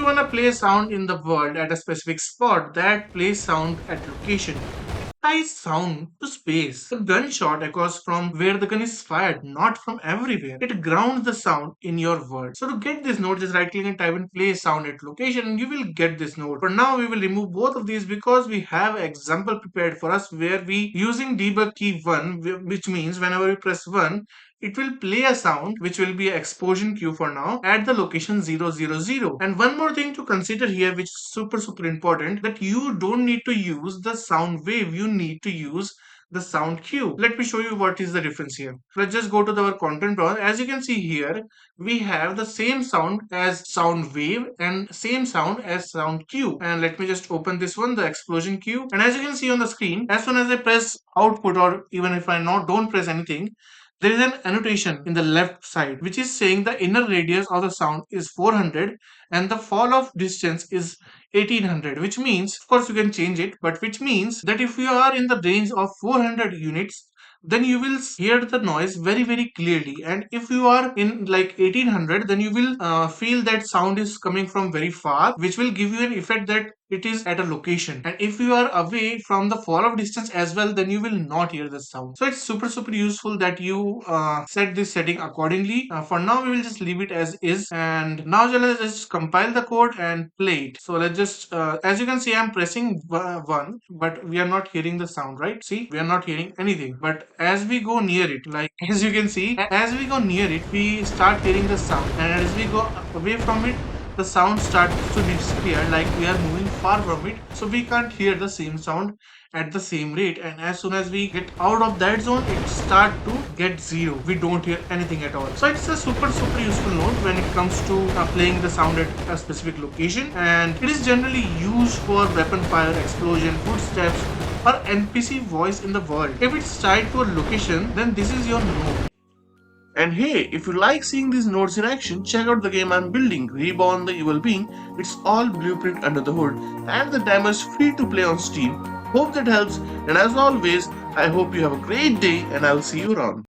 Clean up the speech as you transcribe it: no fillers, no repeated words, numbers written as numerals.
want to play a sound in the world at a specific spot, that plays sound at location ties sound to space. The gunshot echoes from where the gun is fired, not from everywhere. It grounds the sound in your world. So to get this note, just right click and type in play sound at location and you will get this note. For now, we will remove both of these because we have an example prepared for us where we using debug key 1, which means whenever we press 1, it will play a sound which will be an explosion cue for now at the location 000. And one more thing to consider here, which is super important, that you don't need to use the sound wave, you need to use the sound cue. Let me show you what is the difference here. Let's just go to our content browser. As you can see here, we have the same sound as sound wave and same sound as sound cue. And let me just open this one, the explosion cue. And as you can see on the screen, as soon as I press output, or even if I don't press anything, there is an annotation in the left side which is saying the inner radius of the sound is 400 and the fall off distance is 1800, which means, of course you can change it, but which means that if you are in the range of 400 units, then you will hear the noise very clearly, and if you are in like 1800, then you will feel that sound is coming from very far, which will give you an effect that it is at a location. And if you are away from the fall of distance as well, then you will not hear the sound. So it's super useful that you set this setting accordingly. For now we will just leave it as is, and now let's just compile the code and play it. So let's just as you can see, I'm pressing 1, but we are not hearing the sound, right? See, we are not hearing anything, but as we go near it, like as you can see, as we go near it, we start hearing the sound, and as we go away from it, the sound starts to disappear, like we are moving far from it, so we can't hear the same sound at the same rate. And as soon as we get out of that zone, it start to get zero, we don't hear anything at all. So it's a super useful node when it comes to playing the sound at a specific location, and it is generally used for weapon fire, explosion, footsteps, or NPC voice in the world. If it's tied to a location, then this is your node. And hey, if you like seeing these nodes in action, check out the game I'm building, Reborn the Evil Being. It's all blueprint under the hood, and the demo is free to play on Steam. Hope that helps, and as always, I hope you have a great day, and I'll see you around.